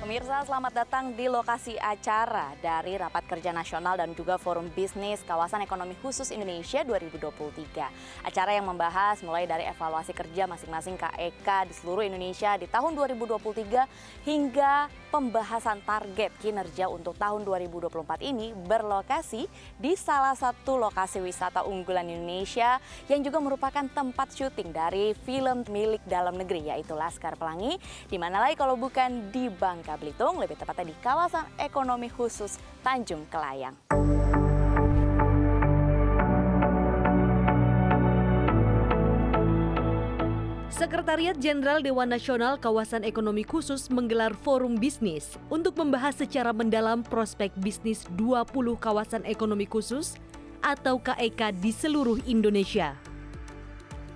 Pemirsa, selamat datang di lokasi acara dari Rapat Kerja Nasional dan juga Forum Bisnis Kawasan Ekonomi Khusus Indonesia 2023. Acara yang membahas mulai dari evaluasi kerja masing-masing KEK di seluruh Indonesia di tahun 2023 hingga pembahasan target kinerja untuk tahun 2024 ini berlokasi di salah satu lokasi wisata unggulan Indonesia yang juga merupakan tempat syuting dari film milik dalam negeri yaitu Laskar Pelangi, di mana lagi kalau bukan di Bangka Belitung, lebih tepatnya di kawasan ekonomi khusus Tanjung Kelayang. Sekretariat Jenderal Dewan Nasional Kawasan Ekonomi Khusus menggelar forum bisnis untuk membahas secara mendalam prospek bisnis 20 kawasan ekonomi khusus atau KEK di seluruh Indonesia.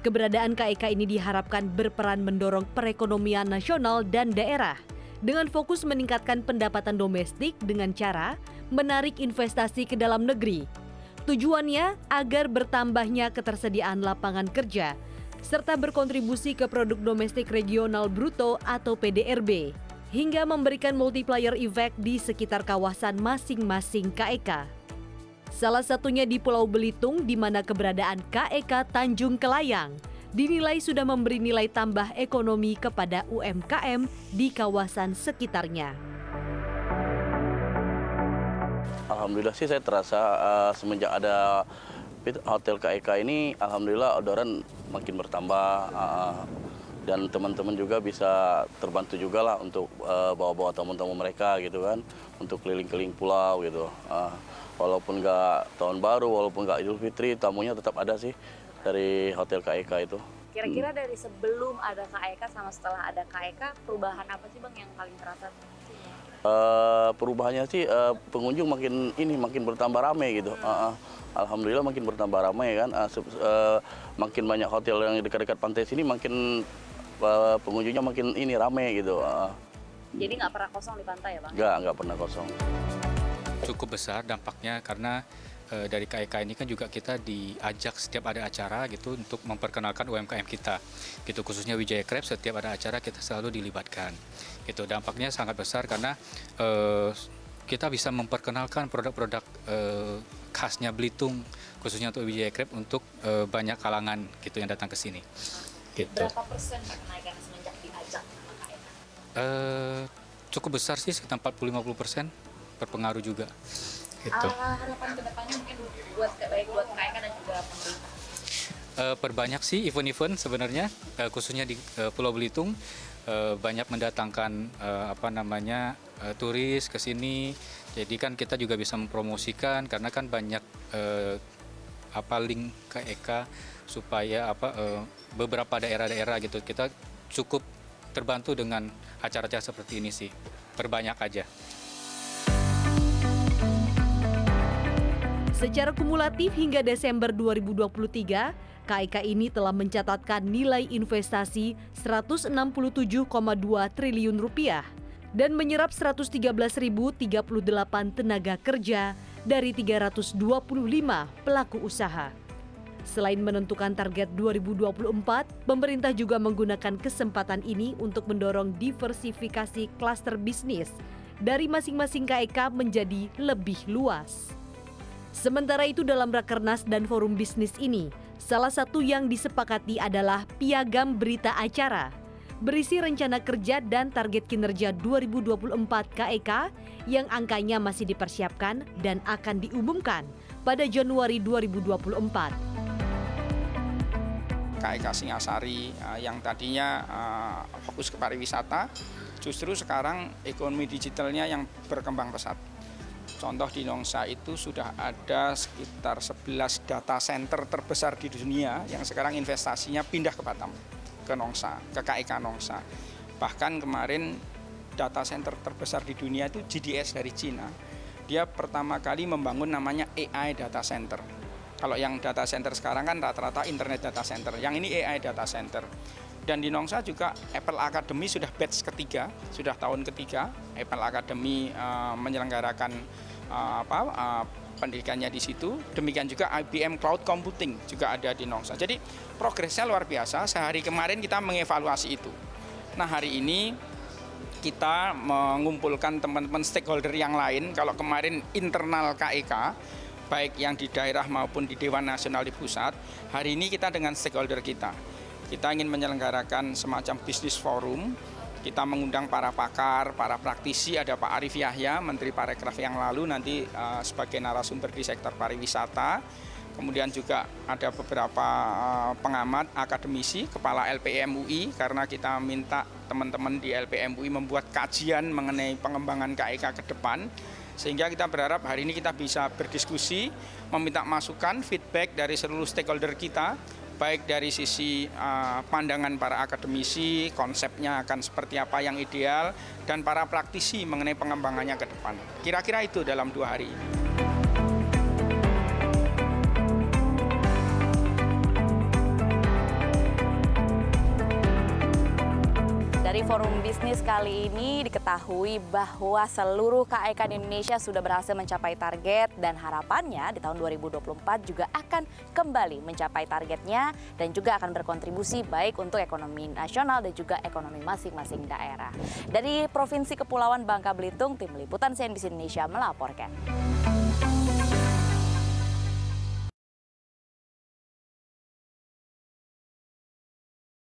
Keberadaan KEK ini diharapkan berperan mendorong perekonomian nasional dan daerah dengan fokus meningkatkan pendapatan domestik dengan cara menarik investasi ke dalam negeri. Tujuannya agar bertambahnya ketersediaan lapangan kerja serta berkontribusi ke produk domestik regional bruto atau PDRB hingga memberikan multiplier effect di sekitar kawasan masing-masing KEK. Salah satunya di Pulau Belitung di mana keberadaan KEK Tanjung Kelayang dinilai sudah memberi nilai tambah ekonomi kepada UMKM di kawasan sekitarnya. Alhamdulillah sih saya terasa semenjak ada Hotel KEK ini, alhamdulillah orderan makin bertambah dan teman-teman juga bisa terbantu juga lah untuk bawa-bawa tamu-tamu mereka gitu kan, untuk keliling-keliling pulau gitu. Walaupun nggak tahun baru, walaupun nggak Idul Fitri, tamunya tetap ada sih dari Hotel KEK itu. Kira-kira dari sebelum ada KEK sama setelah ada KEK, perubahan apa sih Bang yang paling terasa? Perubahannya sih pengunjung makin bertambah ramai gitu. Alhamdulillah makin bertambah ramai kan. Makin banyak hotel yang dekat-dekat pantai sini makin pengunjungnya makin ramai gitu. Jadi nggak pernah kosong di pantai ya Bang? Nggak pernah kosong. Cukup besar dampaknya karena dari KEK ini kan juga kita diajak setiap ada acara gitu untuk memperkenalkan UMKM kita gitu, khususnya Wijaya Crepes. Setiap ada acara kita selalu dilibatkan gitu. Dampaknya sangat besar karena kita bisa memperkenalkan produk-produk khasnya Belitung khususnya untuk Wijaya Crepes untuk banyak kalangan gitu yang datang ke sini gitu. Berapa persen kenaikan semenjak diajak KEK? Cukup besar sih, sekitar 40-50% berpengaruh juga gitu. Harapan kedepannya mungkin buat KEK dan juga pemerintah? Perbanyak sih event-event sebenarnya, khususnya di Pulau Belitung, banyak mendatangkan turis ke sini. Jadi kan kita juga bisa mempromosikan karena kan banyak link KEK supaya beberapa daerah-daerah gitu kita cukup terbantu dengan acara-acara seperti ini sih. Perbanyak aja. Secara kumulatif hingga Desember 2023, KEK ini telah mencatatkan nilai investasi 167,2 triliun rupiah dan menyerap 113.038 tenaga kerja dari 325 pelaku usaha. Selain menentukan target 2024, pemerintah juga menggunakan kesempatan ini untuk mendorong diversifikasi klaster bisnis dari masing-masing KEK menjadi lebih luas. Sementara itu dalam Rakernas dan Forum Bisnis ini, salah satu yang disepakati adalah piagam berita acara berisi rencana kerja dan target kinerja 2024 KEK yang angkanya masih dipersiapkan dan akan diumumkan pada Januari 2024. KEK Singasari yang tadinya fokus ke pariwisata, justru sekarang ekonomi digitalnya yang berkembang pesat. Contoh di Nongsa itu sudah ada sekitar 11 data center terbesar di dunia yang sekarang investasinya pindah ke Batam, ke Nongsa, ke KEK Nongsa. Bahkan kemarin data center terbesar di dunia itu GDS dari Cina. Dia pertama kali membangun namanya AI data center. Kalau yang data center sekarang kan rata-rata internet data center, yang ini AI data center. Dan di Nongsa juga Apple Academy sudah batch ketiga, sudah tahun ketiga. Apple Academy menyelenggarakan pendidikannya di situ. Demikian juga IBM Cloud Computing juga ada di Nongsa. Jadi progresnya luar biasa. Sehari kemarin kita mengevaluasi itu. Nah hari ini kita mengumpulkan teman-teman stakeholder yang lain. Kalau kemarin internal KEK, baik yang di daerah maupun di Dewan Nasional di pusat, hari ini kita dengan stakeholder kita. Kita ingin menyelenggarakan semacam bisnis forum. Kita mengundang para pakar, para praktisi, ada Pak Arief Yahya, Menteri Parekraf yang lalu nanti sebagai narasumber di sektor pariwisata. Kemudian juga ada beberapa pengamat, akademisi, kepala LPM UI, karena kita minta teman-teman di LPM UI membuat kajian mengenai pengembangan KEK ke depan. Sehingga kita berharap hari ini kita bisa berdiskusi, meminta masukan, feedback dari seluruh stakeholder kita, baik dari sisi pandangan para akademisi, konsepnya akan seperti apa yang ideal, dan para praktisi mengenai pengembangannya ke depan. Kira-kira itu dalam 2 hari ini. Dari forum bisnis kali ini diketahui bahwa seluruh KEK di Indonesia sudah berhasil mencapai target dan harapannya di tahun 2024 juga akan kembali mencapai targetnya dan juga akan berkontribusi baik untuk ekonomi nasional dan juga ekonomi masing-masing daerah. Dari Provinsi Kepulauan Bangka Belitung, Tim Liputan CNBC Indonesia melaporkan.